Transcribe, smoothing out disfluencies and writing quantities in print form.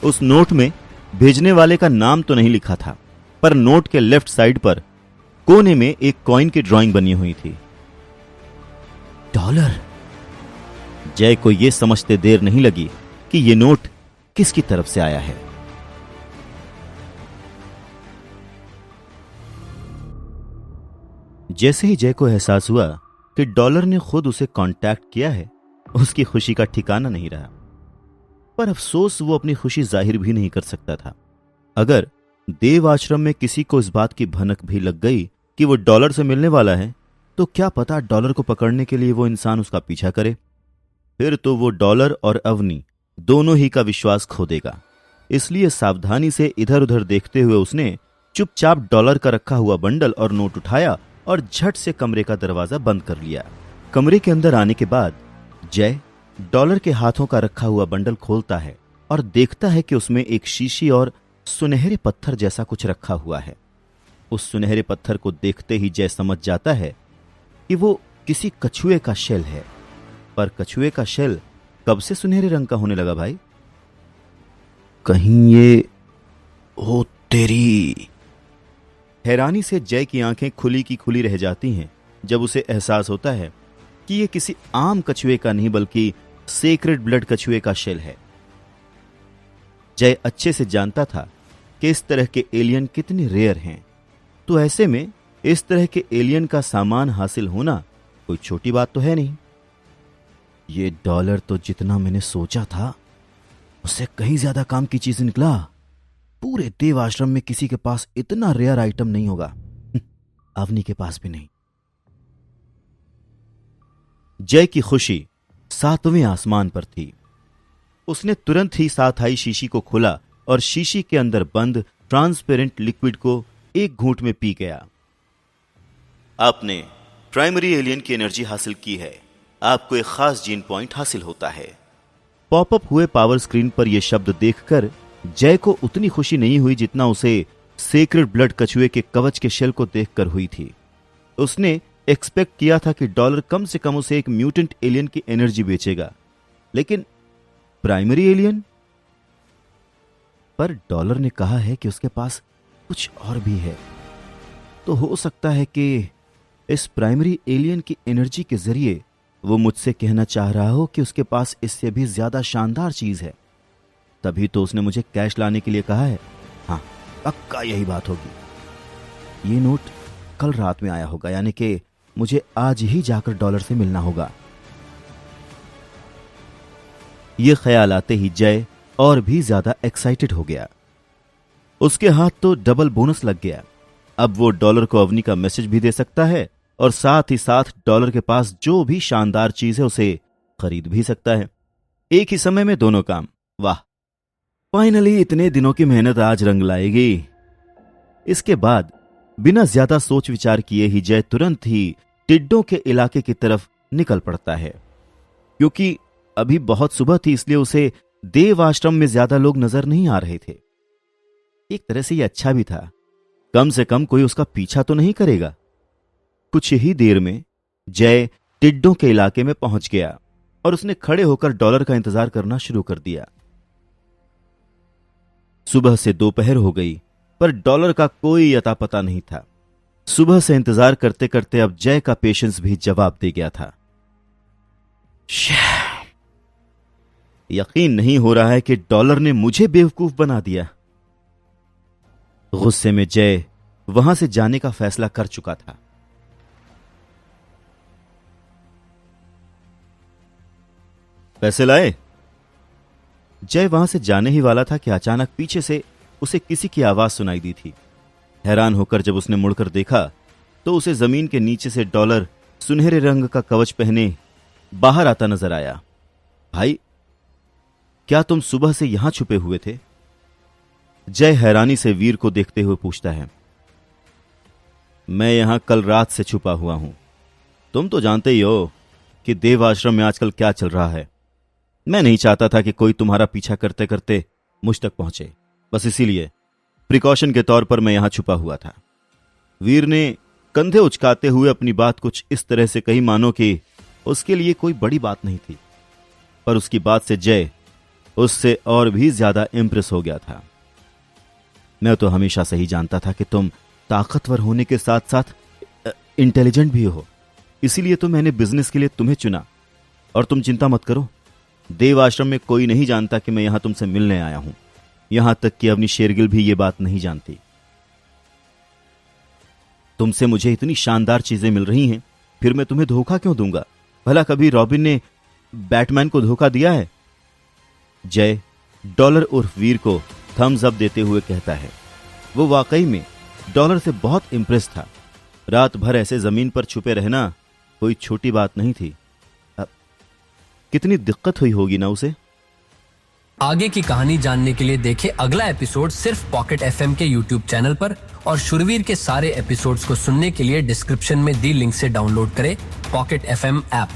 उस नोट में भेजने वाले का नाम तो नहीं लिखा था, पर नोट के लेफ्ट साइड पर कोने में एक कॉइन की ड्राइंग बनी हुई थी। $। जय को यह समझते देर नहीं लगी कि यह नोट किसकी तरफ से आया है। जैसे ही जय को एहसास हुआ कि $। ने खुद उसे कांटेक्ट किया है, उसकी खुशी का ठिकाना नहीं रहा। पर अफसोस वो अपनी खुशी जाहिर भी नहीं कर सकता था। अगर देव आश्रम में किसी को इस बात की भनक भी लग गई कि वो $। से मिलने वाला है, तो क्या पता $। को पकड़ने के लिए वो इंसान उसका पीछा करे। फिर तो वो $। और अवनी दोनों ही का विश्वास खो देगा। इसलिए सावधानी से इधर उधर देखते हुए उसने चुपचाप $। का रखा हुआ बंडल और नोट उठाया और झट से कमरे का दरवाजा बंद कर लिया। कमरे के अंदर आने के बाद जय $। के हाथों का रखा हुआ बंडल खोलता है और देखता है कि उसमें एक शीशी और सुनहरे पत्थर जैसा कुछ रखा हुआ है। उस सुनहरे पत्थर को देखते ही जय समझ जाता है कि वो किसी कछुए का शेल है। पर कछुए का शेल कब से सुनहरे रंग का होने लगा भाई? कहीं ये ओ तेरी। हैरानी से जय की आंखें खुली की खुली रह जाती हैं जब उसे एहसास होता है कि ये किसी आम कछुए का नहीं बल्कि सेक्रेड ब्लड कछुए का शेल है। जय अच्छे से जानता था कि इस तरह के एलियन कितने रेयर हैं, तो ऐसे में इस तरह के एलियन का सामान हासिल होना कोई छोटी बात तो है नहीं। ये $। तो जितना मैंने सोचा था उससे कहीं ज्यादा काम की चीज निकला। पूरे देव आश्रम में किसी के पास इतना रेयर आइटम नहीं होगा, अवनी के पास भी नहीं। जय की खुशी 7वें आसमान पर थी। उसने तुरंत ही साथ आई शीशी को खोला और शीशी के अंदर बंद ट्रांसपेरेंट लिक्विड को एक घूंट में पी गया। आपने प्राइमरी एलियन की एनर्जी हासिल की है। आपको एक खास जीन पॉइंट हासिल होता है। पॉपअप हुए पावर स्क्रीन पर यह शब्द देखकर जय को उतनी खुशी नहीं हुई जितना उसे सेक्रेड ब्लड कछुए के कवच के शेल को देखकर हुई थी। उसने एक्सपेक्ट किया था कि $। कम से कम उसे एक म्यूटेंट एलियन की एनर्जी बेचेगा, लेकिन प्राइमरी एलियन पर $। ने कहा है कि उसके पास कुछ और भी है। तो हो सकता है कि इस प्राइमरी एलियन की एनर्जी के जरिए वो मुझसे कहना चाह रहा हो कि उसके पास इससे भी ज्यादा शानदार चीज है। तभी तो उसने मुझे कैश लाने के लिए कहा है। हाँ, पक्का यही बात होगी। ये नोट कल रात में आया होगा, यानी कि मुझे आज ही जाकर $। से मिलना होगा। यह ख्याल आते ही जय और भी ज्यादा एक्साइटेड हो गया। उसके हाथ तो डबल बोनस लग गया। अब वो $। को अवनी का मैसेज भी दे सकता है और साथ ही साथ $। के पास जो भी शानदार चीज है उसे खरीद भी सकता है। एक ही समय में दोनों काम। वाह, फाइनली इतने दिनों की मेहनत आज रंग लाएगी। इसके बाद बिना ज्यादा सोच विचार किए ही जय तुरंत ही टिड्डों के इलाके की तरफ निकल पड़ता है। क्योंकि अभी बहुत सुबह थी, इसलिए उसे देव आश्रम में ज्यादा लोग नजर नहीं आ रहे थे। एक तरह से यह अच्छा भी था, कम से कम कोई उसका पीछा तो नहीं करेगा। कुछ ही देर में जय टिड्डों के इलाके में पहुंच गया और उसने खड़े होकर $। का इंतजार करना शुरू कर दिया। सुबह से दोपहर हो गई, पर $। का कोई अता पता नहीं था। सुबह से इंतजार करते करते अब जय का पेशेंस भी जवाब दे गया था। यकीन नहीं हो रहा है कि $। ने मुझे बेवकूफ बना दिया। गुस्से में जय वहां से जाने का फैसला कर चुका था। पैसे लाए? जय वहां से जाने ही वाला था कि अचानक पीछे से उसे किसी की आवाज सुनाई दी थी। हैरान होकर जब उसने मुड़कर देखा तो उसे जमीन के नीचे से $। सुनहरे रंग का कवच पहने बाहर आता नजर आया। भाई, क्या तुम सुबह से यहां छुपे हुए थे? जय हैरानी से वीर को देखते हुए पूछता है। मैं यहां कल रात से छुपा हुआ हूं। तुम तो जानते ही हो कि देव आश्रम में आजकल क्या चल रहा है। मैं नहीं चाहता था कि कोई तुम्हारा पीछा करते करते मुझ तक पहुंचे, बस इसीलिए प्रिकॉशन के तौर पर मैं यहां छुपा हुआ था। वीर ने कंधे उचकाते हुए अपनी बात कुछ इस तरह से कही मानो कि उसके लिए कोई बड़ी बात नहीं थी, पर उसकी बात से जय उससे और भी ज्यादा इम्प्रेस हो गया था। मैं तो हमेशा से ही जानता था कि तुम ताकतवर होने के साथ साथ इंटेलिजेंट भी हो, इसीलिए तो मैंने बिजनेस के लिए तुम्हें चुना। और तुम चिंता मत करो, देव आश्रम में कोई नहीं जानता कि मैं यहां तुमसे मिलने आया हूं। यहां तक कि अपनी शेरगिल भी ये बात नहीं जानती। तुमसे मुझे इतनी शानदार चीजें मिल रही हैं, फिर मैं तुम्हें धोखा क्यों दूंगा? भला कभी रॉबिन ने बैटमैन को धोखा दिया है? जय डॉलर उर्फ वीर को थम्स अप देते हुए कहता है। वो वाकई में डॉलर से बहुत इंप्रेस था। रात भर ऐसे जमीन पर छुपे रहना कोई छोटी बात नहीं थी। कितनी दिक्कत हुई होगी ना उसे। आगे की कहानी जानने के लिए देखें अगला एपिसोड सिर्फ पॉकेट एफएम के यूट्यूब चैनल पर, और शुरवीर के सारे एपिसोड्स को सुनने के लिए डिस्क्रिप्शन में दी लिंक से डाउनलोड करें पॉकेट एफएम ऐप।